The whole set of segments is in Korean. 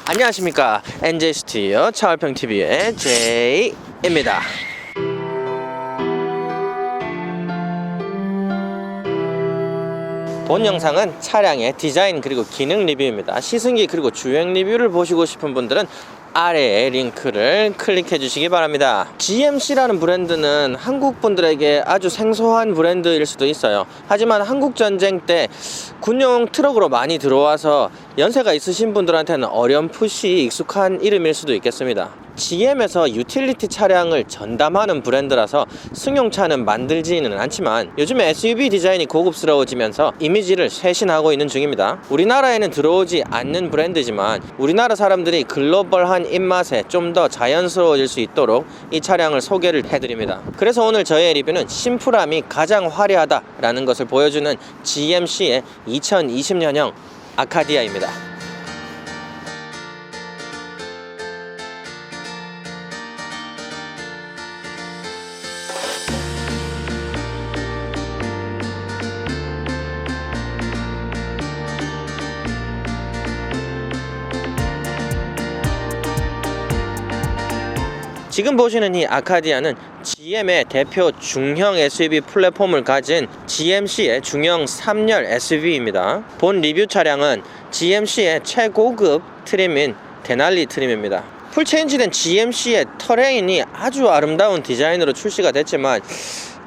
안녕하십니까, NJ 스튜디오 차월평TV의 제이입니다. 본 영상은 차량의 디자인 그리고 기능 리뷰입니다. 시승기 그리고 주행 리뷰를 보시고 싶은 분들은 아래에 링크를 클릭해 주시기 바랍니다. GMC라는 브랜드는 한국 분들에게 아주 생소한 브랜드일 수도 있어요. 하지만 한국전쟁 때 군용 트럭으로 많이 들어와서 연세가 있으신 분들한테는 어렴풋이 익숙한 이름일 수도 있겠습니다. GM에서 유틸리티 차량을 전담하는 브랜드라서 승용차는 만들지는 않지만 요즘에 SUV 디자인이 고급스러워지면서 이미지를 쇄신하고 있는 중입니다. 우리나라에는 들어오지 않는 브랜드지만 우리나라 사람들이 글로벌한 입맛에 좀 더 자연스러워질 수 있도록 이 차량을 소개를 해드립니다. 그래서 오늘 저의 리뷰는 심플함이 가장 화려하다라는 것을 보여주는 GMC의 2020년형 아카디아입니다. 지금 보시는 이 아카디아는 GM의 대표 중형 SUV 플랫폼을 가진 GMC의 중형 3열 SUV입니다. 본 리뷰 차량은 GMC의 최고급 트림인 데날리 트림입니다. 풀체인지된 GMC의 터레인이 아주 아름다운 디자인으로 출시가 됐지만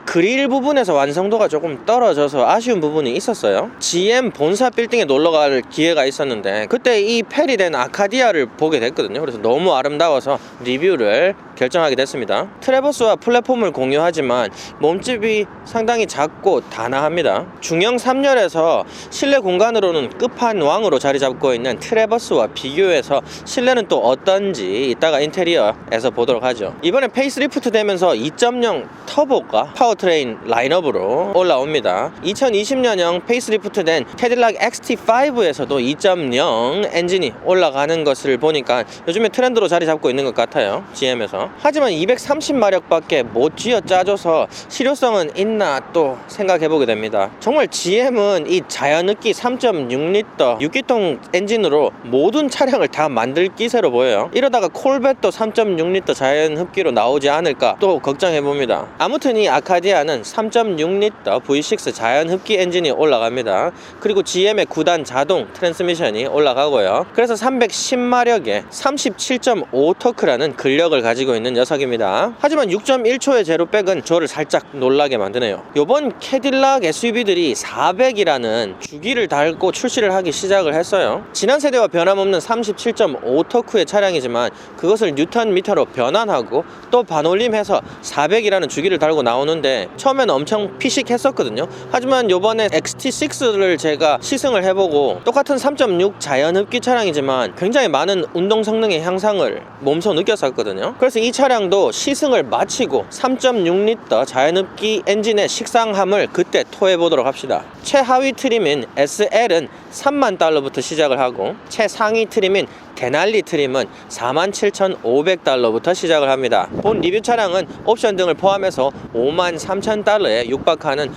그릴 부분에서 완성도가 조금 떨어져서 아쉬운 부분이 있었어요. GM 본사 빌딩에 놀러갈 기회가 있었는데 그때 이 패리된 아카디아를 보게 됐거든요. 그래서 너무 아름다워서 리뷰를 결정하게 됐습니다. 트래버스와 플랫폼을 공유하지만 몸집이 상당히 작고 단아합니다. 중형 3열에서 실내 공간으로는 끝판왕으로 자리 잡고 있는 트래버스와 비교해서 실내는 또 어떤지 이따가 인테리어에서 보도록 하죠. 이번에 페이스리프트 되면서 2.0 터보가 파워트레인 라인업으로 올라옵니다. 2020년형 페이스리프트 된 캐딜락 XT5에서도 2.0 엔진이 올라가는 것을 보니까 요즘에 트렌드로 자리 잡고 있는 것 같아요, GM에서. 하지만 230마력밖에 못 쥐어 짜줘서 실효성은 있나 또 생각해보게 됩니다. 정말 GM은 이 자연흡기 3.6L 6기통 엔진으로 모든 차량을 다 만들 기세로 보여요. 이러다가 콜벳도 3.6L 자연흡기로 나오지 않을까 또 걱정해봅니다. 아무튼 이 아카디아는 3.6L V6 자연흡기 엔진이 올라갑니다. 그리고 GM의 9단 자동 트랜스미션이 올라가고요. 그래서 310마력에 37.5토크라는 근력을 가지고 있는 녀석입니다. 하지만 6.1초의 제로백은 저를 살짝 놀라게 만드네요. 요번 캐딜락 SUV들이 400이라는 주기를 달고 출시를 하기 시작을 했어요. 지난 세대와 변함없는 37.5토크의 차량이지만 그것을 뉴턴미터로 변환하고 또 반올림해서 400이라는 주기를 달고 나오는데 처음엔 엄청 피식했었거든요. 하지만 요번에 XT6를 제가 시승을 해보고 똑같은 3.6 자연흡기 차량이지만 굉장히 많은 운동 성능의 향상을 몸소 느꼈었거든요. 그래서 이 차량도 시승을 마치고 3.6L 자연흡기 엔진의 식상함을 그때 토해보도록 합시다. 최하위 트림인 SL은 3만 달러부터 시작을 하고 최상위 트림인 데날리 트림은 47,500달러부터 시작을 합니다. 본 리뷰 차량은 옵션 등을 포함해서 53,000달러에 육박하는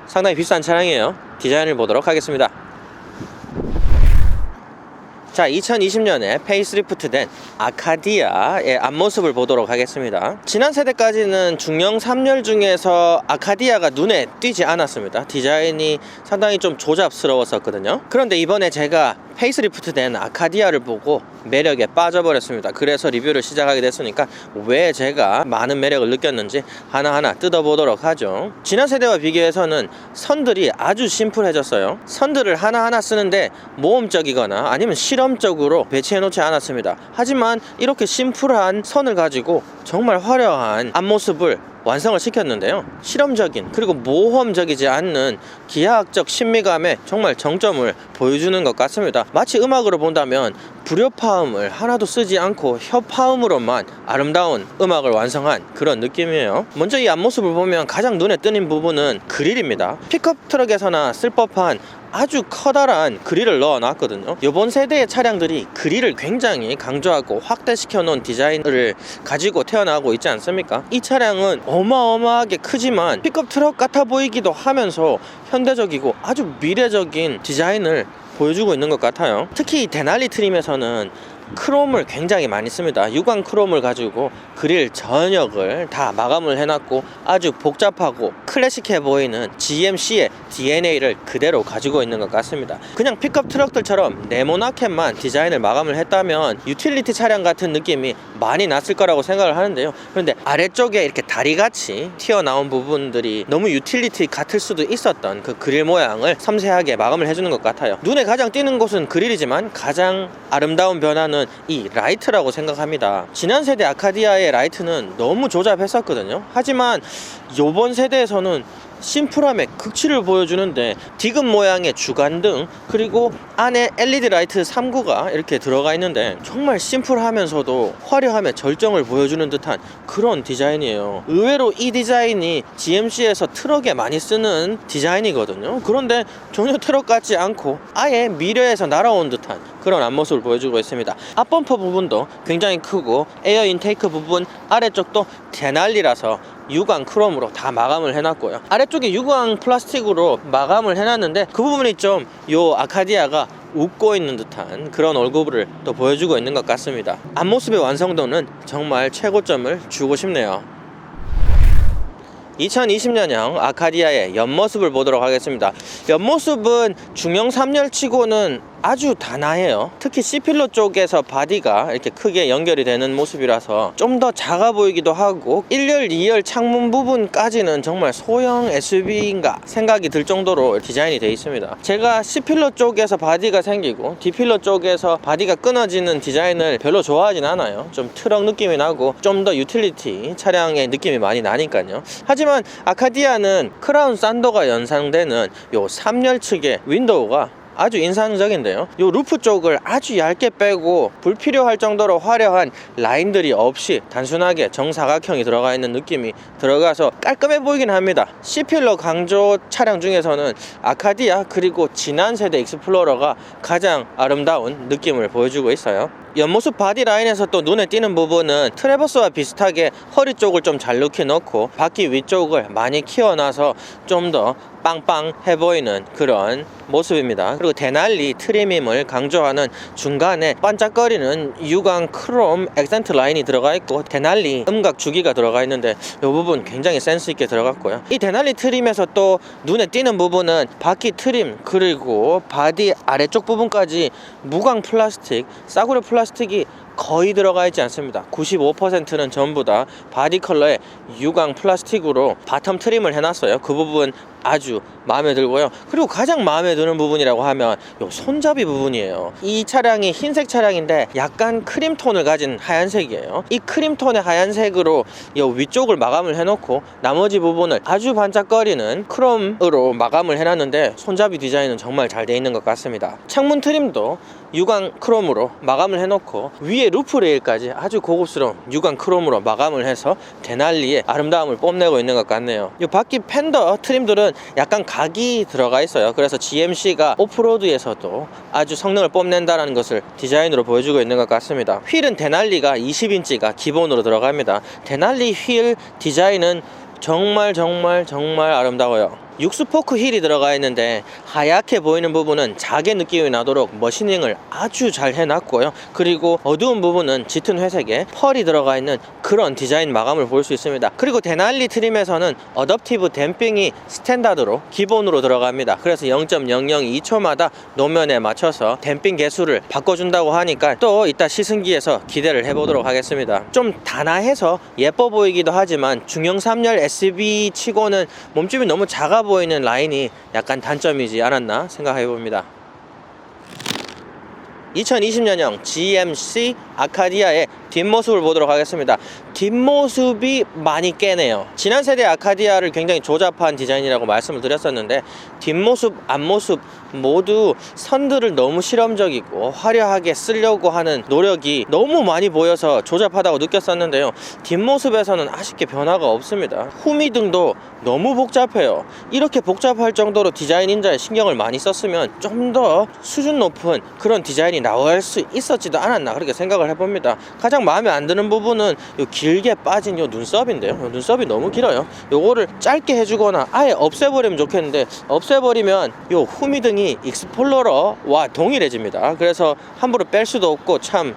상당히 비싼 차량이에요. 디자인을 보도록 하겠습니다. 자, 2020년에 페이스리프트 된 아카디아의 앞모습을 보도록 하겠습니다. 지난 세대까지는 중형 3열 중에서 아카디아가 눈에 띄지 않았습니다. 디자인이 상당히 좀 조잡스러웠었거든요. 그런데 이번에 제가 페이스리프트 된 아카디아를 보고 매력에 빠져버렸습니다. 그래서 리뷰를 시작하게 됐으니까 왜 제가 많은 매력을 느꼈는지 하나하나 뜯어보도록 하죠. 지난 세대와 비교해서는 선들이 아주 심플해졌어요. 선들을 하나하나 쓰는데 모험적이거나 아니면 실험적으로 배치해 놓지 않았습니다. 하지만 이렇게 심플한 선을 가지고 정말 화려한 앞모습을 완성을 시켰는데요. 실험적인 그리고 모험적이지 않는 기하학적 신미감에 정말 정점을 보여주는 것 같습니다. 마치 음악으로 본다면 불협화음을 하나도 쓰지 않고 협화음으로만 아름다운 음악을 완성한 그런 느낌이에요. 먼저 이 앞모습을 보면 가장 눈에 띄는 부분은 그릴입니다. 픽업 트럭에서나 쓸 법한 아주 커다란 그릴을 넣어 놨거든요. 이번 세대의 차량들이 그릴을 굉장히 강조하고 확대시켜 놓은 디자인을 가지고 태어나고 있지 않습니까? 이 차량은 어마어마하게 크지만 픽업 트럭 같아 보이기도 하면서 현대적이고 아주 미래적인 디자인을 보여주고 있는 것 같아요. 특히 데날리 트림에서는 크롬을 굉장히 많이 씁니다. 유광 크롬을 가지고 그릴 전역을 다 마감을 해놨고 아주 복잡하고 클래식해 보이는 GMC의 DNA를 그대로 가지고 있는 것 같습니다. 그냥 픽업 트럭들처럼 네모나켓만 디자인을 마감을 했다면 유틸리티 차량 같은 느낌이 많이 났을 거라고 생각을 하는데요. 그런데 아래쪽에 이렇게 다리같이 튀어나온 부분들이 너무 유틸리티 같을 수도 있었던 그 그릴 모양을 섬세하게 마감을 해주는 것 같아요. 눈에 가장 띄는 곳은 그릴이지만 가장 아름다운 변화는 이 라이트라고 생각합니다. 지난 세대 아카디아의 라이트는 너무 조잡했었거든요. 하지만 이번 세대에서는 심플함의 극치를 보여주는데 디귿 모양의 주간등 그리고 안에 LED 라이트 3구가 이렇게 들어가 있는데 정말 심플하면서도 화려함의 절정을 보여주는 듯한 그런 디자인이에요. 의외로 이 디자인이 GMC에서 트럭에 많이 쓰는 디자인이거든요. 그런데 전혀 트럭 같지 않고 아예 미래에서 날아온 듯한 그런 앞모습을 보여주고 있습니다. 앞범퍼 부분도 굉장히 크고 에어 인테이크 부분 아래쪽도 데날리라서 유광 크롬으로 다 마감을 해놨고요. 아래쪽에 유광 플라스틱으로 마감을 해놨는데 그 부분이 좀 요 아카디아가 웃고 있는 듯한 그런 얼굴을 또 보여주고 있는 것 같습니다. 앞모습의 완성도는 정말 최고점을 주고 싶네요. 2020년형 아카디아의 옆모습을 보도록 하겠습니다. 옆모습은 중형 3열 치고는 아주 단아해요. 특히 C필러 쪽에서 바디가 이렇게 크게 연결이 되는 모습이라서 좀 더 작아 보이기도 하고 1열, 2열 창문 부분까지는 정말 소형 SUV인가 생각이 들 정도로 디자인이 되어 있습니다. 제가 C필러 쪽에서 바디가 생기고 D필러 쪽에서 바디가 끊어지는 디자인을 별로 좋아하진 않아요. 좀 트럭 느낌이 나고 좀 더 유틸리티 차량의 느낌이 많이 나니까요. 하지만 아카디아는 크라운 산더가 연상되는 요 3열 측의 윈도우가 아주 인상적인데요. 요 루프 쪽을 아주 얇게 빼고 불필요할 정도로 화려한 라인들이 없이 단순하게 정사각형이 들어가 있는 느낌이 들어가서 깔끔해 보이긴 합니다. C필러 강조 차량 중에서는 아카디아 그리고 지난 세대 익스플로러가 가장 아름다운 느낌을 보여주고 있어요. 옆모습 바디 라인에서 또 눈에 띄는 부분은 트래버스와 비슷하게 허리 쪽을 좀 잘록히 넣고 바퀴 위쪽을 많이 키워놔서 좀 더 빵빵해 보이는 그런 모습입니다. 그리고 데날리 트림임을 강조하는 중간에 반짝거리는 유광 크롬 액센트 라인이 들어가 있고 데날리 음각 주기가 들어가 있는데 이 부분 굉장히 센스 있게 들어갔고요. 이 데날리 트림에서 또 눈에 띄는 부분은 바퀴 트림 그리고 바디 아래쪽 부분까지 무광 플라스틱, 싸구려 플라스틱이 거의 들어가 있지 않습니다. 95%는 전부 다 바디 컬러의 유광 플라스틱으로 바텀 트림을 해놨어요. 그 부분 아주 마음에 들고요. 그리고 가장 마음에 드는 부분이라고 하면 요 손잡이 부분이에요. 이 차량이 흰색 차량인데 약간 크림톤을 가진 하얀색이에요. 이 크림톤의 하얀색으로 요 위쪽을 마감을 해놓고 나머지 부분을 아주 반짝거리는 크롬으로 마감을 해놨는데 손잡이 디자인은 정말 잘 돼 있는 것 같습니다. 창문 트림도 유광 크롬으로 마감을 해놓고 위에 루프 레일까지 아주 고급스러운 유광 크롬으로 마감을 해서 데날리의 아름다움을 뽐내고 있는 것 같네요. 이 바퀴 팬더 트림들은 약간 각이 들어가 있어요. 그래서 GMC가 오프로드에서도 아주 성능을 뽐낸다는 것을 디자인으로 보여주고 있는 것 같습니다. 휠은 데날리가 20인치가 기본으로 들어갑니다. 데날리 휠 디자인은 정말 아름다워요. 6스포크 휠이 들어가 있는데 하얗게 보이는 부분은 자개 느낌이 나도록 머시닝을 아주 잘 해놨고요. 그리고 어두운 부분은 짙은 회색에 펄이 들어가 있는 그런 디자인 마감을 볼 수 있습니다. 그리고 데날리 트림에서는 어댑티브 댐핑이 스탠다드로 기본으로 들어갑니다. 그래서 0.002초마다 노면에 맞춰서 댐핑 개수를 바꿔준다고 하니까 또 이따 시승기에서 기대를 해보도록 하겠습니다. 좀 단아해서 예뻐 보이기도 하지만 중형 3열 SUV 치고는 몸집이 너무 작아 보이는 라인이 약간 단점이지 않았나 생각해봅니다. 2020년형 GMC 아카디아의 뒷모습을 보도록 하겠습니다. 뒷모습이 많이 깨네요. 지난 세대 아카디아를 굉장히 조잡한 디자인이라고 말씀을 드렸었는데 뒷모습, 앞모습 모두 선들을 너무 실험적이고 화려하게 쓰려고 하는 노력이 너무 많이 보여서 조잡하다고 느꼈었는데요. 뒷모습에서는 아쉽게 변화가 없습니다. 후미등도 너무 복잡해요. 이렇게 복잡할 정도로 디자인 인자에 신경을 많이 썼으면 좀 더 수준 높은 그런 디자인이 나올 수 있었지도 않았나 그렇게 생각을 해봅니다. 가장 마음에 안 드는 부분은 요 길게 빠진 요 눈썹인데요. 요 눈썹이 너무 길어요. 요거를 짧게 해주거나 아예 없애버리면 좋겠는데 없애버리면 요 후미등이 익스플로러와 동일해집니다. 그래서 함부로 뺄 수도 없고 참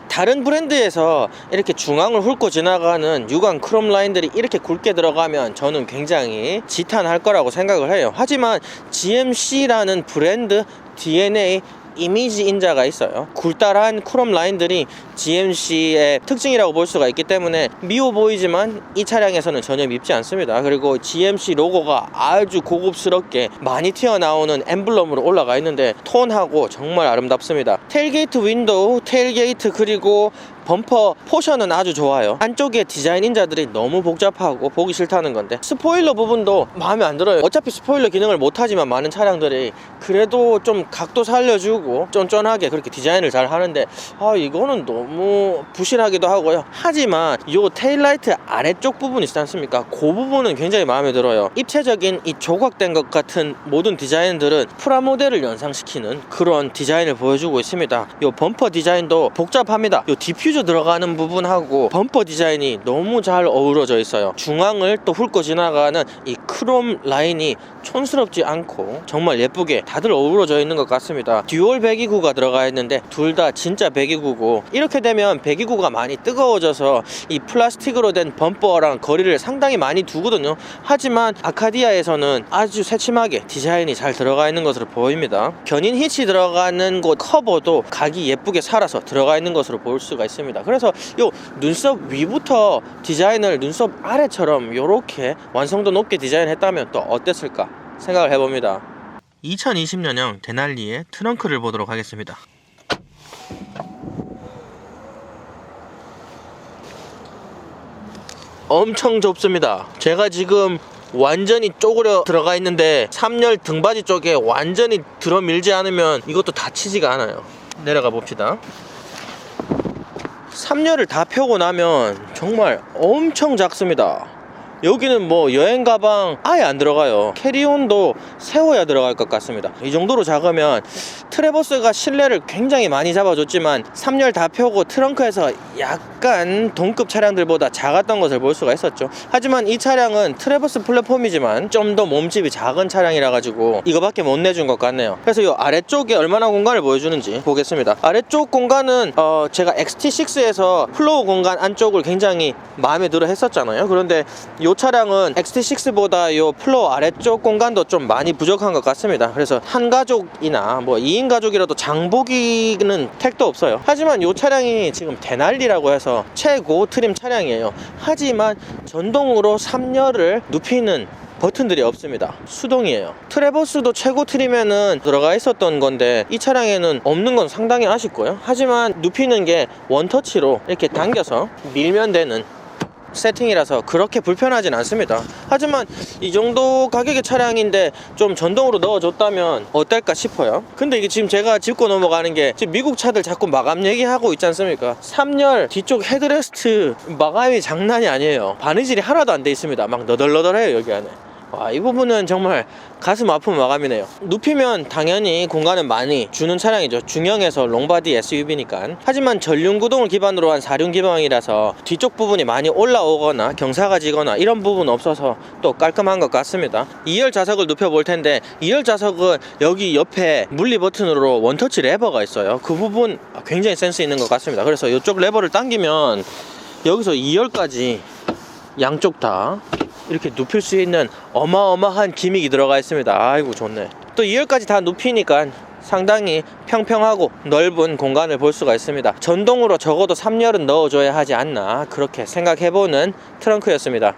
다른 브랜드에서 이렇게 중앙을 훑고 지나가는 유광 크롬 라인들이 이렇게 굵게 들어가면 저는 굉장히 지탄할 거라고 생각을 해요. 하지만 GMC라는 브랜드 DNA 이미지 인자가 있어요. 굴다란 크롬 라인들이 GMC의 특징이라고 볼 수가 있기 때문에 미워 보이지만 이 차량에서는 전혀 밉지 않습니다. 그리고 GMC 로고가 아주 고급스럽게 많이 튀어나오는 엠블럼으로 올라가 있는데 톤하고 정말 아름답습니다. 테일게이트 윈도우, 테일게이트 그리고 범퍼 포션은 아주 좋아요. 안쪽에 디자인 인자들이 너무 복잡하고 보기 싫다는 건데 스포일러 부분도 마음에 안 들어요. 어차피 스포일러 기능을 못하지만 많은 차량들이 그래도 좀 각도 살려주고 쫀쫀하게 그렇게 디자인을 잘 하는데 이거는 너무 부실하기도 하고요. 하지만 요 테일라이트 아래쪽 부분 있지 않습니까? 그 부분은 굉장히 마음에 들어요. 입체적인 이 조각된 것 같은 모든 디자인들은 프라모델을 연상시키는 그런 디자인을 보여주고 있습니다. 요 범퍼 디자인도 복잡합니다. 요 디퓨저 들어가는 부분하고 범퍼 디자인이 너무 잘 어우러져 있어요. 중앙을 또 훑고 지나가는 이 크롬 라인이 촌스럽지 않고 정말 예쁘게 다들 어우러져 있는 것 같습니다. 듀얼 배기구가 들어가 있는데 둘 다 진짜 배기구고 이렇게 되면 배기구가 많이 뜨거워져서 이 플라스틱으로 된 범퍼랑 거리를 상당히 많이 두거든요. 하지만 아카디아에서는 아주 새침하게 디자인이 잘 들어가 있는 것으로 보입니다. 견인 히치 들어가는 곳 커버도 각이 예쁘게 살아서 들어가 있는 것으로 볼 수가 있습니다. 그래서 요 눈썹 위부터 디자인을 눈썹 아래처럼 요렇게 완성도 높게 디자인했다면 또 어땠을까 생각을 해봅니다. 2020년형 데날리의 트렁크를 보도록 하겠습니다. 엄청 좁습니다. 제가 지금 완전히 쪼그려 들어가 있는데 3열 등받이 쪽에 완전히 들어밀지 않으면 이것도 닫히지가 않아요. 내려가 봅시다. 3열을 다 펴고 나면 정말 엄청 작습니다. 여기는 뭐 여행 가방 아예 안 들어가요. 캐리온도 세워야 들어갈 것 같습니다. 이 정도로 작으면 트래버스가 실내를 굉장히 많이 잡아줬지만 3열 다 펴고 트렁크에서 약간 동급 차량들보다 작았던 것을 볼 수가 있었죠. 하지만 이 차량은 트래버스 플랫폼이지만 좀 더 몸집이 작은 차량이라 가지고 이거밖에 못 내준 것 같네요. 그래서 이 아래쪽에 얼마나 공간을 보여주는지 보겠습니다. 아래쪽 공간은 제가 XT6에서 플로우 공간 안쪽을 굉장히 마음에 들어 했었잖아요. 그런데 이 차량은 XT6보다 이 플로어 아래쪽 공간도 좀 많이 부족한 것 같습니다. 그래서 한 가족이나 뭐 2인 가족이라도 장보기는 택도 없어요. 하지만 이 차량이 지금 데날리라고 해서 최고 트림 차량이에요. 하지만 전동으로 3열을 눕히는 버튼들이 없습니다. 수동이에요. 트래버스도 최고 트림에는 들어가 있었던 건데 이 차량에는 없는 건 상당히 아쉽고요. 하지만 눕히는 게 원터치로 이렇게 당겨서 밀면 되는 세팅이라서 그렇게 불편하진 않습니다. 하지만 이 정도 가격의 차량인데 좀 전동으로 넣어줬다면 어떨까 싶어요. 근데 이게 지금 제가 짚고 넘어가는 게 지금 미국 차들 자꾸 마감 얘기하고 있지 않습니까? 3열 뒤쪽 헤드레스트 마감이 장난이 아니에요. 바느질이 하나도 안 돼 있습니다. 막 너덜너덜해요 여기 안에. 와, 이 부분은 정말 가슴 아픈 마감이네요. 눕히면 당연히 공간은 많이 주는 차량이죠. 중형에서 롱바디 SUV니까. 하지만 전륜 구동을 기반으로 한 4륜 기반이라서 뒤쪽 부분이 많이 올라오거나 경사가 지거나 이런 부분 없어서 또 깔끔한 것 같습니다. 2열 좌석을 눕혀볼 텐데 2열 좌석은 여기 옆에 물리 버튼으로 원터치 레버가 있어요. 그 부분 굉장히 센스 있는 것 같습니다. 그래서 이쪽 레버를 당기면 여기서 2열까지 양쪽 다 이렇게 눕힐 수 있는 어마어마한 기믹이 들어가 있습니다. 아이고 좋네. 또 2열까지 다 눕히니까 상당히 평평하고 넓은 공간을 볼 수가 있습니다. 전동으로 적어도 3열은 넣어줘야 하지 않나 그렇게 생각해보는 트렁크였습니다.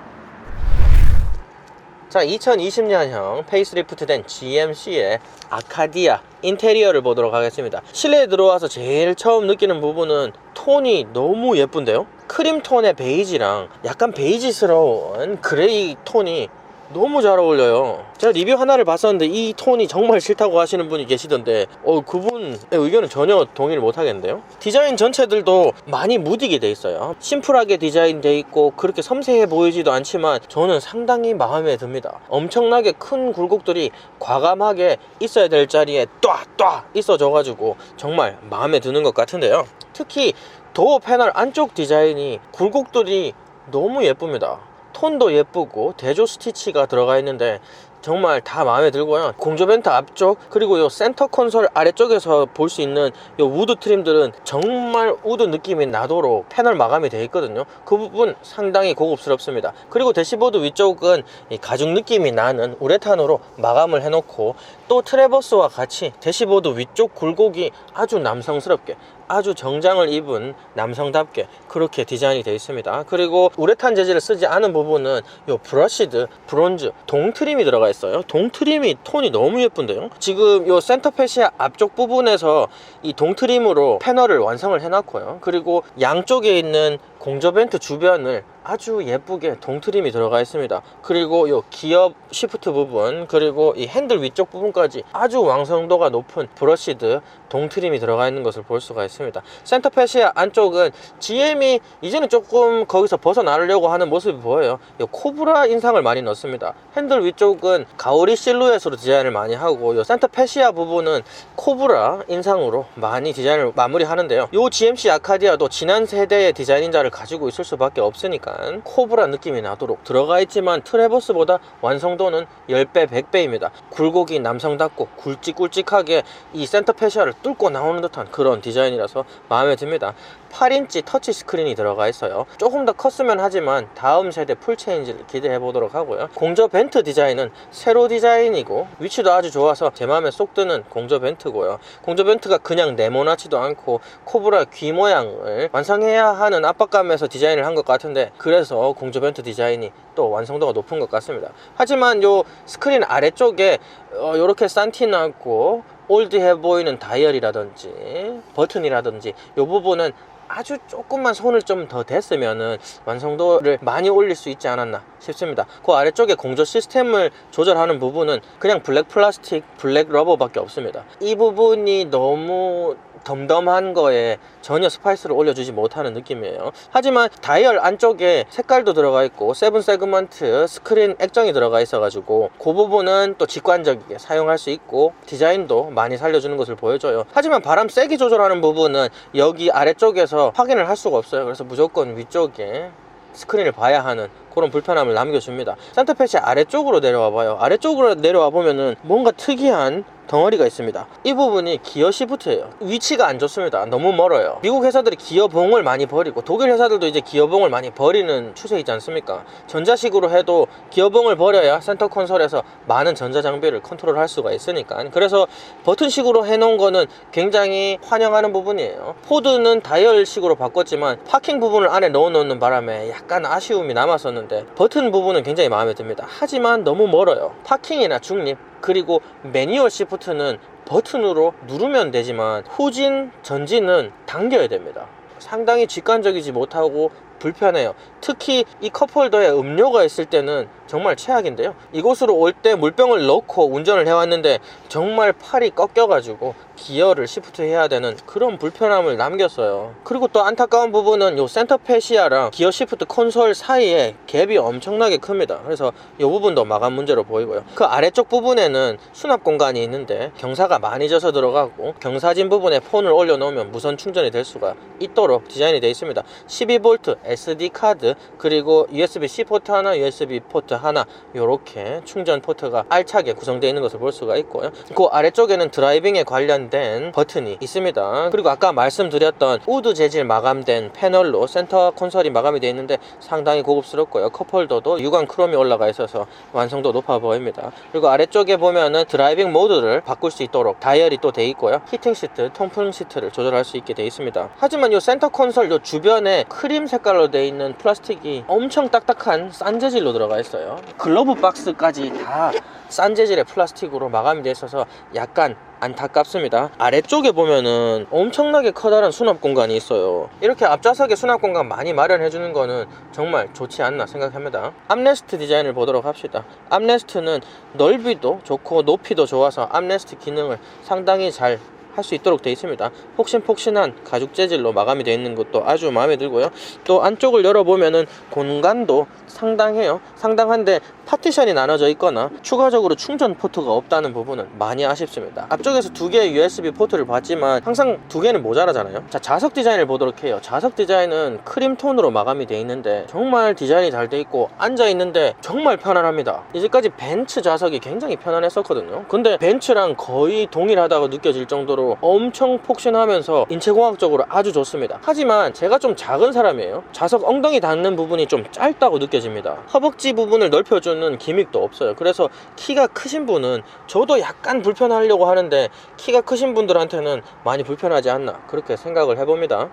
자, 2020년형 페이스리프트된 GMC의 아카디아 인테리어를 보도록 하겠습니다. 실내에 들어와서 제일 처음 느끼는 부분은 톤이 너무 예쁜데요. 크림톤의 베이지랑 약간 베이지스러운 그레이 톤이 너무 잘 어울려요. 제가 리뷰 하나를 봤었는데 이 톤이 정말 싫다고 하시는 분이 계시던데 그분의 의견은 전혀 동의를 못 하겠는데요. 디자인 전체들도 많이 무디게 돼 있어요. 심플하게 디자인돼 있고 그렇게 섬세해 보이지도 않지만 저는 상당히 마음에 듭니다. 엄청나게 큰 굴곡들이 과감하게 있어야 될 자리에 ጧ 있어져 가지고 정말 마음에 드는 것 같은데요. 특히 도어 패널 안쪽 디자인이 굴곡들이 너무 예쁩니다. 톤도 예쁘고 대조 스티치가 들어가 있는데 정말 다 마음에 들고요. 공조 벤트 앞쪽 그리고 요 센터 콘솔 아래쪽에서 볼 수 있는 요 우드 트림들은 정말 우드 느낌이 나도록 패널 마감이 되어 있거든요. 그 부분 상당히 고급스럽습니다. 그리고 대시보드 위쪽은 이 가죽 느낌이 나는 우레탄으로 마감을 해놓고 또 트래버스와 같이 대시보드 위쪽 굴곡이 아주 남성스럽게 아주 정장을 입은 남성답게 그렇게 디자인이 되어 있습니다. 그리고 우레탄 재질을 쓰지 않은 부분은 요 브러시드, 브론즈, 동 트림이 들어가 있어요. 동 트림이 톤이 너무 예쁜데요. 지금 요 센터 패시아 앞쪽 부분에서 이 동 트림으로 패널을 완성을 해놨고요. 그리고 양쪽에 있는 공조 벤트 주변을 아주 예쁘게 동트림이 들어가 있습니다. 그리고 요 기어 시프트 부분 그리고 이 핸들 위쪽 부분까지 아주 완성도가 높은 브러시드 동트림이 들어가 있는 것을 볼 수가 있습니다. 센터 패시아 안쪽은 GM이 이제는 조금 거기서 벗어나려고 하는 모습이 보여요. 요 코브라 인상을 많이 넣습니다. 핸들 위쪽은 가오리 실루엣으로 디자인을 많이 하고 요 센터 패시아 부분은 코브라 인상으로 많이 디자인을 마무리하는데요. 요 GMC 아카디아도 지난 세대의 디자인자를 가지고 있을 수밖에 없으니까 코브라 느낌이 나도록 들어가 있지만 트래버스보다 완성도는 10배 100배입니다 굴곡이 남성답고 굵직굵직하게 이 센터 패시아를 뚫고 나오는 듯한 그런 디자인이라서 마음에 듭니다. 8인치 터치 스크린이 들어가 있어요. 조금 더 컸으면 하지만 다음 세대 풀체인지를 기대해 보도록 하고요. 공조 벤트 디자인은 세로 디자인이고 위치도 아주 좋아서 제 마음에 쏙 드는 공조 벤트고요. 공조 벤트가 그냥 네모나지도 않고 코브라 귀 모양을 완성해야 하는 압박감에서 디자인을 한 것 같은데 그래서 공조 벤트 디자인이 또 완성도가 높은 것 같습니다. 하지만 요 스크린 아래쪽에 요렇게 산티나고 올드해 보이는 다이얼이라든지 버튼이라든지 요 부분은 아주 조금만 손을 좀 더 댔으면은 완성도를 많이 올릴 수 있지 않았나 싶습니다. 그 아래쪽에 공조 시스템을 조절하는 부분은 그냥 블랙 플라스틱, 블랙 러버밖에 없습니다. 이 부분이 너무 덤덤한 거에 전혀 스파이스를 올려주지 못하는 느낌이에요. 하지만 다이얼 안쪽에 색깔도 들어가 있고 세븐 세그먼트 스크린 액정이 들어가 있어 가지고 그 부분은 또 직관적이게 사용할 수 있고 디자인도 많이 살려주는 것을 보여줘요. 하지만 바람 세기 조절하는 부분은 여기 아래쪽에서 확인을 할 수가 없어요. 그래서 무조건 위쪽에 스크린을 봐야 하는 그런 불편함을 남겨줍니다. 센터 패시 아래쪽으로 내려와 봐요. 아래쪽으로 내려와 보면은 뭔가 특이한 덩어리가 있습니다. 이 부분이 기어 시프트예요. 위치가 안 좋습니다. 너무 멀어요. 미국 회사들이 기어봉을 많이 버리고 독일 회사들도 이제 기어봉을 많이 버리는 추세이지 않습니까? 전자식으로 해도 기어봉을 버려야 센터 콘솔에서 많은 전자장비를 컨트롤할 수가 있으니까. 그래서 버튼식으로 해놓은 거는 굉장히 환영하는 부분이에요. 포드는 다이얼식으로 바꿨지만 파킹 부분을 안에 넣어놓는 바람에 약간 아쉬움이 남았었는데 버튼 부분은 굉장히 마음에 듭니다. 하지만 너무 멀어요. 파킹이나 중립 그리고 매뉴얼 시프트는 버튼으로 누르면 되지만 후진, 전진은 당겨야 됩니다. 상당히 직관적이지 못하고 불편해요. 특히 이 컵홀더에 음료가 있을 때는 정말 최악인데요. 이곳으로 올 때 물병을 넣고 운전을 해왔는데 정말 팔이 꺾여가지고 기어를 시프트 해야 되는 그런 불편함을 남겼어요. 그리고 또 안타까운 부분은 요 센터 패시아랑 기어 시프트 콘솔 사이에 갭이 엄청나게 큽니다. 그래서 이 부분도 마감 문제로 보이고요. 그 아래쪽 부분에는 수납 공간이 있는데 경사가 많이 져서 들어가고 경사진 부분에 폰을 올려놓으면 무선 충전이 될 수가 있도록 디자인이 되어 있습니다. 12V SD 카드 그리고 USB-C 포트 하나, USB 포트 하나 이렇게 충전 포트가 알차게 구성되어 있는 것을 볼 수가 있고요. 그 아래쪽에는 드라이빙에 관련된 마감된 버튼이 있습니다. 그리고 아까 말씀드렸던 우드 재질 마감된 패널로 센터 콘솔이 마감이 되어 있는데 상당히 고급스럽고요. 컵홀더도 유광 크롬이 올라가 있어서 완성도 높아 보입니다. 그리고 아래쪽에 보면은 드라이빙 모드를 바꿀 수 있도록 다이얼이 또 돼 있고요. 히팅 시트, 통풍 시트를 조절할 수 있게 돼 있습니다. 하지만 이 센터 콘솔 요 주변에 크림 색깔로 돼 있는 플라스틱이 엄청 딱딱한 싼 재질로 들어가 있어요. 글러브 박스까지 다 싼 재질의 플라스틱으로 마감이 돼 있어서 약간 안타깝습니다. 아래쪽에 보면은 엄청나게 커다란 수납 공간이 있어요. 이렇게 앞좌석에 수납 공간 많이 마련해 주는 거는 정말 좋지 않나 생각합니다. 암레스트 디자인을 보도록 합시다. 암레스트는 넓이도 좋고 높이도 좋아서 암레스트 기능을 상당히 잘 할 수 있도록 되어 있습니다. 폭신폭신한 가죽 재질로 마감이 되어 있는 것도 아주 마음에 들고요. 또 안쪽을 열어보면은 공간도 상당해요. 상당한데 파티션이 나눠져 있거나 추가적으로 충전 포트가 없다는 부분은 많이 아쉽습니다. 앞쪽에서 두 개의 USB 포트를 봤지만 항상 두 개는 모자라잖아요. 자, 좌석 디자인을 보도록 해요. 좌석 디자인은 크림 톤으로 마감이 되어 있는데 정말 디자인이 잘 되어 있고 앉아있는데 정말 편안합니다. 이제까지 벤츠 좌석이 굉장히 편안했었거든요. 근데 벤츠랑 거의 동일하다고 느껴질 정도로 엄청 폭신하면서 인체공학적으로 아주 좋습니다. 하지만 제가 좀 작은 사람이에요. 좌석 엉덩이 닿는 부분이 좀 짧다고 느껴집니다. 허벅지 부분을 넓혀주는 기믹도 없어요. 그래서 키가 크신 분은, 저도 약간 불편하려고 하는데 키가 크신 분들한테는 많이 불편하지 않나 그렇게 생각을 해봅니다.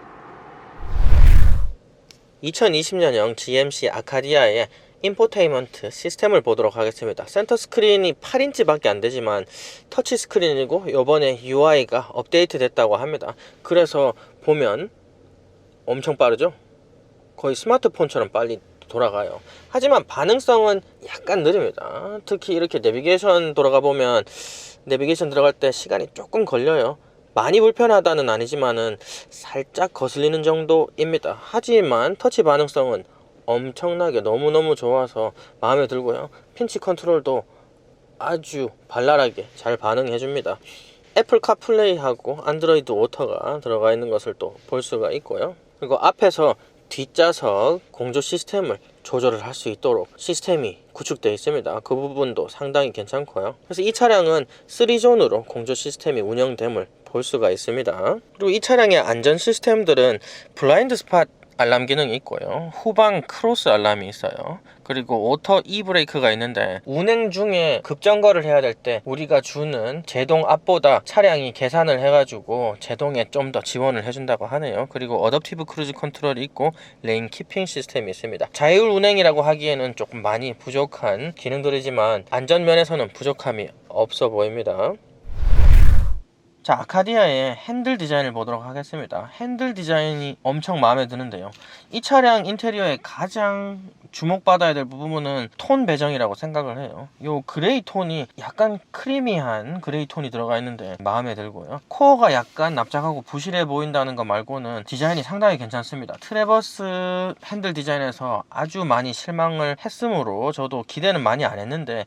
2020년형 GMC 아카디아의 인포테인먼트 시스템을 보도록 하겠습니다. 센터 스크린이 8인치밖에 안 되지만 터치 스크린이고 요번에 UI가 업데이트 됐다고 합니다. 그래서 보면 엄청 빠르죠? 거의 스마트폰처럼 빨리 돌아가요. 하지만 반응성은 약간 느립니다. 특히 이렇게 내비게이션 돌아가 보면 내비게이션 들어갈 때 시간이 조금 걸려요. 많이 불편하다는 아니지만은 살짝 거슬리는 정도입니다. 하지만 터치 반응성은 엄청나게 너무너무 좋아서 마음에 들고요. 핀치 컨트롤도 아주 발랄하게 잘 반응해 줍니다. 애플 카플레이하고 안드로이드 오토가 들어가 있는 것을 또 볼 수가 있고요. 그리고 앞에서 뒷좌석 공조 시스템을 조절을 할 수 있도록 시스템이 구축되어 있습니다. 그 부분도 상당히 괜찮고요. 그래서 이 차량은 3존으로 공조 시스템이 운영됨을 볼 수가 있습니다. 그리고 이 차량의 안전 시스템들은 블라인드 스팟 알람 기능이 있고요. 후방 크로스 알람이 있어요. 그리고 오토 E 브레이크가 있는데 운행 중에 급정거를 해야 될 때 우리가 주는 제동 앞보다 차량이 계산을 해가지고 제동에 좀 더 지원을 해준다고 하네요. 그리고 어댑티브 크루즈 컨트롤이 있고 레인 키핑 시스템이 있습니다. 자율 운행이라고 하기에는 조금 많이 부족한 기능들이지만 안전면에서는 부족함이 없어 보입니다. 자, 아카디아의 핸들 디자인을 보도록 하겠습니다. 핸들 디자인이 엄청 마음에 드는데요. 이 차량 인테리어의 가장 주목받아야 될 부분은 톤 배정이라고 생각을 해요. 요 그레이 톤이 약간 크리미한 그레이 톤이 들어가 있는데 마음에 들고요. 코어가 약간 납작하고 부실해 보인다는 거 말고는 디자인이 상당히 괜찮습니다. 트래버스 핸들 디자인에서 아주 많이 실망을 했으므로 저도 기대는 많이 안 했는데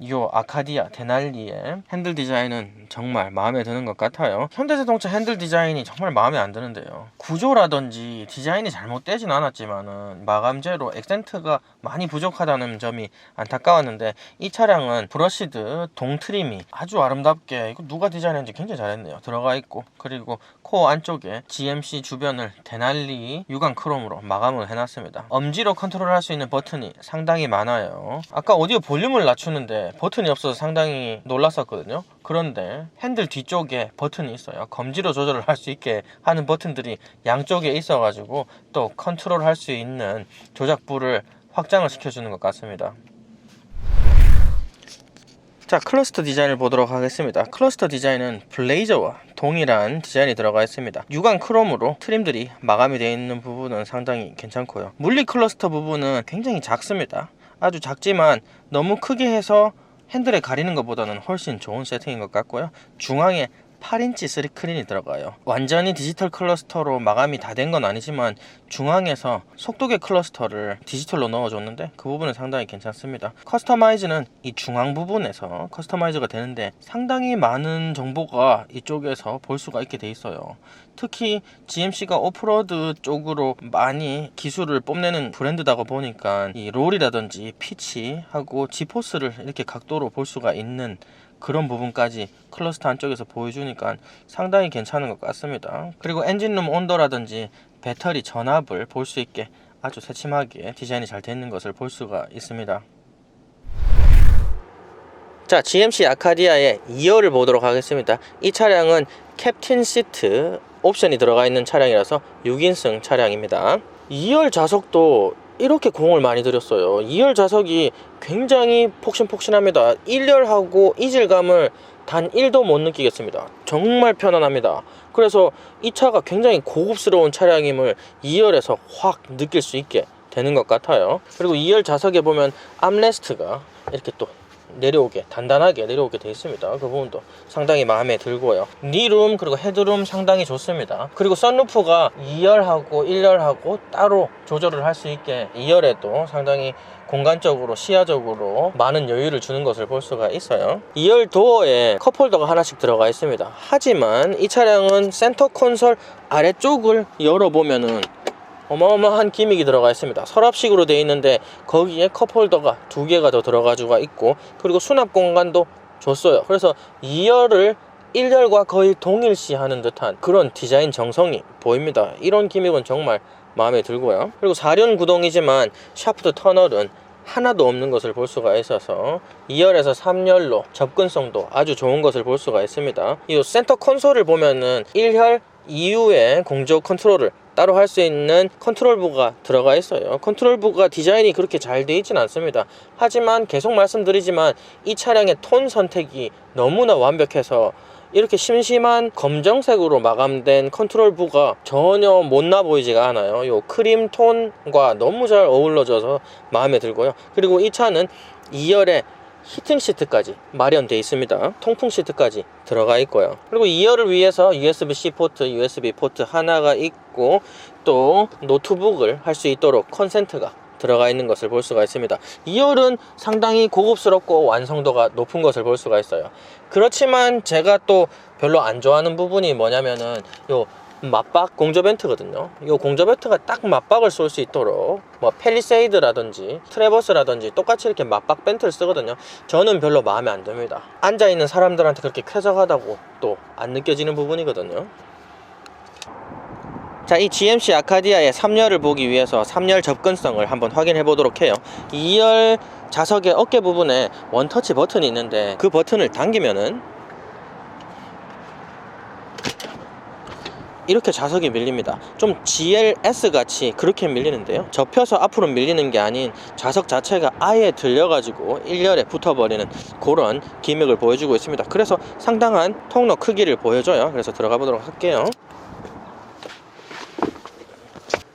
요 아카디아 데날리의 핸들 디자인은 정말 마음에 드는 것 같아요. 현대자동차 핸들 디자인이 정말 마음에 안 드는데요. 구조라든지 디자인이 잘못되진 않았지만은 마감재로 액센트가 많이 부족하다는 점이 안타까웠는데 이 차량은 브러시드 동 트림이 아주 아름답게, 이거 누가 디자인했는지 굉장히 잘했네요. 들어가 있고, 그리고 코어 안쪽에 GMC 주변을 데날리 유광 크롬으로 마감을 해놨습니다. 엄지로 컨트롤할 수 있는 버튼이 상당히 많아요. 아까 오디오 볼륨을 낮추는데 버튼이 없어서 상당히 놀랐었거든요. 그런데 핸들 뒤쪽에 버튼이 있어요. 검지로 조절을 할 수 있게 하는 버튼들이 양쪽에 있어가지고 또 컨트롤 할 수 있는 조작부를 확장을 시켜주는 것 같습니다. 자, 클러스터 디자인을 보도록 하겠습니다. 클러스터 디자인은 블레이저와 동일한 디자인이 들어가 있습니다. 유광 크롬으로 트림들이 마감이 되어 있는 부분은 상당히 괜찮고요. 물리 클러스터 부분은 굉장히 작습니다. 아주 작지만 너무 크게 해서 핸들에 가리는 것보다는 훨씬 좋은 세팅인 것 같고요. 중앙에 8인치 스크린이 들어가요. 완전히 디지털 클러스터로 마감이 다 된 건 아니지만 중앙에서 속도계 클러스터를 디지털로 넣어줬는데 그 부분은 상당히 괜찮습니다. 커스터마이즈는 이 중앙 부분에서 커스터마이즈가 되는데 상당히 많은 정보가 이쪽에서 볼 수가 있게 돼 있어요. 특히 GMC가 오프로드 쪽으로 많이 기술을 뽐내는 브랜드다고 보니까 이 롤이라든지 피치하고 지포스를 이렇게 각도로 볼 수가 있는 그런 부분까지 클러스터 안쪽에서 보여주니까 상당히 괜찮은 것 같습니다. 그리고 엔진룸 온도라든지 배터리 전압을 볼 수 있게 아주 새침하게 디자인이 잘 되어 있는 것을 볼 수가 있습니다. 자, GMC 아카디아의 2열을 보도록 하겠습니다. 이 차량은 캡틴 시트 옵션이 들어가 있는 차량이라서 6인승 차량입니다. 2열 좌석도 이렇게 공을 많이 들였어요. 2열 좌석이 굉장히 폭신폭신합니다. 1열하고 이질감을 단 1도 못 느끼겠습니다. 정말 편안합니다. 그래서 이 차가 굉장히 고급스러운 차량임을 2열에서 확 느낄 수 있게 되는 것 같아요. 그리고 2열 좌석에 보면 암레스트가 이렇게 또 내려오게, 단단하게 내려오게 되어 있습니다. 그 부분도 상당히 마음에 들고요. 니룸 그리고 헤드룸 상당히 좋습니다. 그리고 썬루프가 2열하고 1열하고 따로 조절을 할 수 있게 2열에도 상당히 공간적으로 시야적으로 많은 여유를 주는 것을 볼 수가 있어요. 2열 도어에 컵홀더가 하나씩 들어가 있습니다. 하지만 이 차량은 센터 콘솔 아래쪽을 열어보면은 어마어마한 기믹이 들어가 있습니다. 서랍식으로 되어 있는데 거기에 컵홀더가 2개가 더 들어가지고 있고, 그리고 수납 공간도 줬어요. 그래서 2열을 1열과 거의 동일시하는 듯한 그런 디자인 정성이 보입니다. 이런 기믹은 정말 마음에 들고요. 그리고 4륜 구동이지만 샤프트 터널은 하나도 없는 것을 볼 수가 있어서 2열에서 3열로 접근성도 아주 좋은 것을 볼 수가 있습니다. 이 센터 콘솔을 보면은 1열 이후에 공조 컨트롤을 따로 할 수 있는 컨트롤부가 들어가 있어요. 컨트롤부가 디자인이 그렇게 잘 되어 있지는 않습니다. 하지만 계속 말씀드리지만 이 차량의 톤 선택이 너무나 완벽해서 이렇게 심심한 검정색으로 마감된 컨트롤부가 전혀 못나 보이지가 않아요. 요 크림 톤과 너무 잘 어우러져서 마음에 들고요. 그리고 이 차는 2열에 히팅 시트까지 마련되어 있습니다. 통풍 시트까지 들어가 있고요. 그리고 2열을 위해서 USB-C 포트, USB 포트 하나가 있고, 또 노트북을 할 수 있도록 컨센트가 들어가 있는 것을 볼 수가 있습니다. 2열은 상당히 고급스럽고 완성도가 높은 것을 볼 수가 있어요. 그렇지만 제가 또 별로 안 좋아하는 부분이 뭐냐면은 요 맞박 공조 벤트거든요. 이 공조 벤트가 딱 맞박을 쏠 수 있도록 뭐 펠리세이드라든지 트래버스라든지 똑같이 이렇게 맞박 벤트를 쓰거든요. 저는 별로 마음에 안 듭니다. 앉아있는 사람들한테 그렇게 쾌적하다고 또 안 느껴지는 부분이거든요. 자, 이 GMC 아카디아의 3열을 보기 위해서 3열 접근성을 한번 확인해 보도록 해요. 2열 좌석의 어깨 부분에 원터치 버튼이 있는데 그 버튼을 당기면은 이렇게 좌석이 밀립니다. 좀 GLS 같이 그렇게 밀리는데요, 접혀서 앞으로 밀리는 게 아닌 좌석 자체가 아예 들려가지고 1열에 붙어버리는 그런 기믹을 보여주고 있습니다. 그래서 상당한 통로 크기를 보여줘요. 그래서 들어가 보도록 할게요.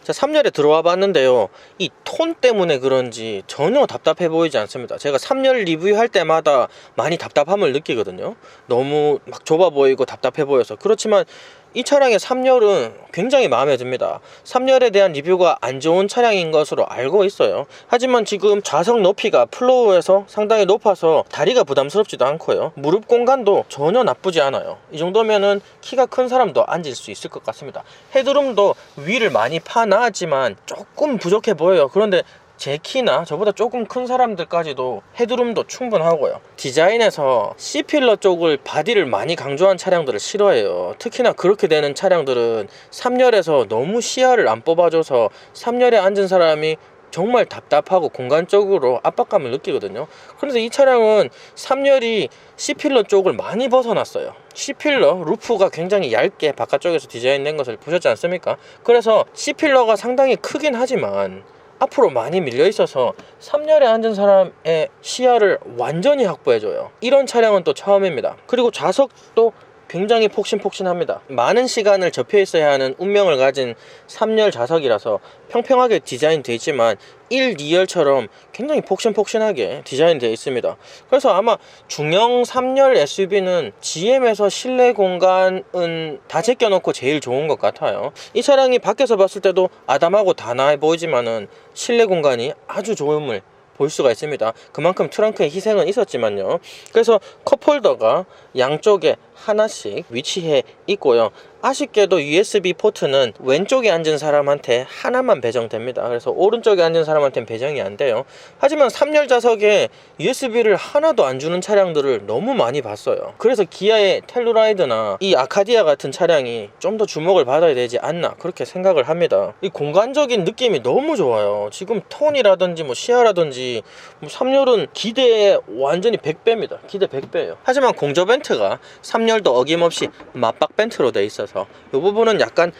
자, 3열에 들어와 봤는데요, 이 톤 때문에 그런지 전혀 답답해 보이지 않습니다. 제가 3열 리뷰할 때마다 많이 답답함을 느끼거든요. 너무 막 좁아 보이고 답답해 보여서. 그렇지만 이 차량의 3열은 굉장히 마음에 듭니다. 3열에 대한 리뷰가 안 좋은 차량인 것으로 알고 있어요. 하지만 지금 좌석 높이가 플로어에서 상당히 높아서 다리가 부담스럽지도 않고요, 무릎 공간도 전혀 나쁘지 않아요. 이 정도면은 키가 큰 사람도 앉을 수 있을 것 같습니다. 헤드룸도 위를 많이 파놨지만 조금 부족해 보여요. 그런데 제 키나 저보다 조금 큰 사람들까지도 헤드룸도 충분하고요. 디자인에서 C필러 쪽을 바디를 많이 강조한 차량들을 싫어해요. 특히나 그렇게 되는 차량들은 3열에서 너무 시야를 안 뽑아줘서 3열에 앉은 사람이 정말 답답하고 공간적으로 압박감을 느끼거든요. 그런데 이 차량은 3열이 C필러 쪽을 많이 벗어났어요. C필러 루프가 굉장히 얇게 바깥쪽에서 디자인된 것을 보셨지 않습니까? 그래서 C필러가 상당히 크긴 하지만 앞으로 많이 밀려 있어서 3열에 앉은 사람의 시야를 완전히 확보해줘요. 이런 차량은 또 처음입니다. 그리고 좌석도 굉장히 폭신폭신합니다. 많은 시간을 접혀 있어야 하는 운명을 가진 3열 좌석이라서 평평하게 디자인되어 있지만 1, 2열처럼 굉장히 폭신폭신하게 디자인되어 있습니다. 그래서 아마 중형 3열 SUV는 GM에서 실내 공간은 다 제껴놓고 제일 좋은 것 같아요. 이 차량이 밖에서 봤을 때도 아담하고 단아해 보이지만은 실내 공간이 아주 좋음을 볼 수가 있습니다. 그만큼 트렁크에 희생은 있었지만요. 그래서 컵홀더가 양쪽에 하나씩 위치해 있고요. 아쉽게도 USB 포트는 왼쪽에 앉은 사람한테 하나만 배정됩니다. 그래서 오른쪽에 앉은 사람한테는 배정이 안 돼요. 하지만 3열 좌석에 USB를 하나도 안 주는 차량들을 너무 많이 봤어요. 그래서 기아의 텔루라이드나 이 아카디아 같은 차량이 좀 더 주목을 받아야 되지 않나 그렇게 생각을 합니다. 이 공간적인 느낌이 너무 좋아요. 지금 톤이라든지 뭐 시야라든지 3열은 기대에 완전히 100배입니다. 기대 100배예요. 하지만 공조 벤트가 3열도 어김없이 맞박 벤트로 돼 있어서 이 부분은 약간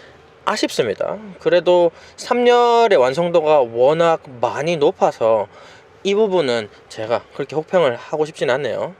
아쉽습니다. 그래도 3열의 완성도가 워낙 많이 높아서 이 부분은 제가 그렇게 혹평을 하고 싶진 않네요.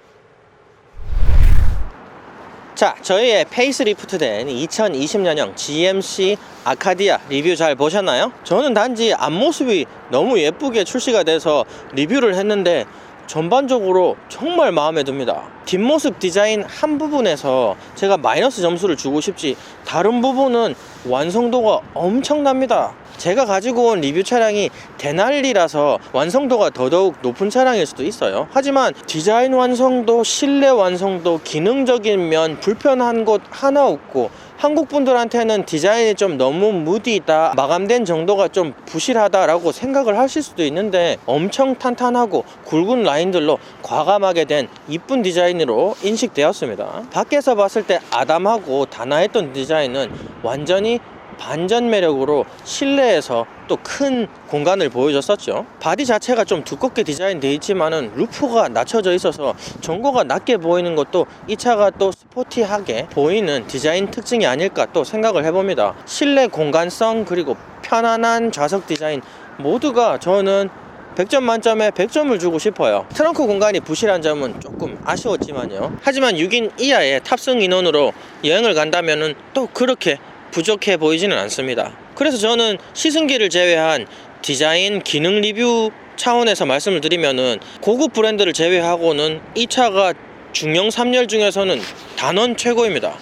자, 저희의 페이스리프트된 2020년형 GMC 아카디아 리뷰 잘 보셨나요? 저는 단지 앞모습이 너무 예쁘게 출시가 돼서 리뷰를 했는데 전반적으로 정말 마음에 듭니다. 뒷모습 디자인 한 부분에서 제가 마이너스 점수를 주고 싶지 다른 부분은 완성도가 엄청납니다. 제가 가지고 온 리뷰 차량이 데날리라서 완성도가 더더욱 높은 차량일 수도 있어요. 하지만 디자인 완성도, 실내 완성도, 기능적인 면 불편한 곳 하나 없고 한국 분들한테는 디자인이 좀 너무 무디다, 마감된 정도가 좀 부실하다라고 생각을 하실 수도 있는데 엄청 탄탄하고 굵은 라인들로 과감하게 된 이쁜 디자인으로 인식되었습니다. 밖에서 봤을 때 아담하고 단아했던 디자인은 완전히 반전 매력으로 실내에서 또 큰 공간을 보여줬었죠. 바디 자체가 좀 두껍게 디자인되어 있지만은 루프가 낮춰져 있어서 전고가 낮게 보이는 것도 이 차가 또 스포티하게 보이는 디자인 특징이 아닐까 또 생각을 해봅니다. 실내 공간성 그리고 편안한 좌석 디자인 모두가 저는 100점 만점에 100점을 주고 싶어요. 트렁크 공간이 부실한 점은 조금 아쉬웠지만요. 하지만 6인 이하의 탑승 인원으로 여행을 간다면은 또 그렇게 부족해 보이지는 않습니다. 그래서 저는 시승기를 제외한 디자인 기능 리뷰 차원에서 말씀을 드리면은 고급 브랜드를 제외하고는 이 차가 중형 3열 중에서는 단원 최고입니다.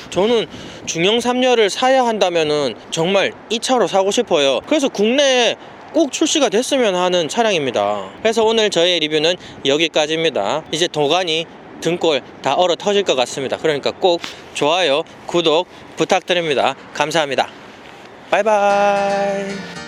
저는 중형 3열을 사야 한다면은 정말 이 차로 사고 싶어요. 그래서 국내에 꼭 출시가 됐으면 하는 차량입니다. 그래서 오늘 저의 리뷰는 여기까지입니다. 이제 도가니 등골 다 얼어 터질 것 같습니다. 그러니까 꼭 좋아요, 구독 부탁드립니다. 감사합니다. 바이바이.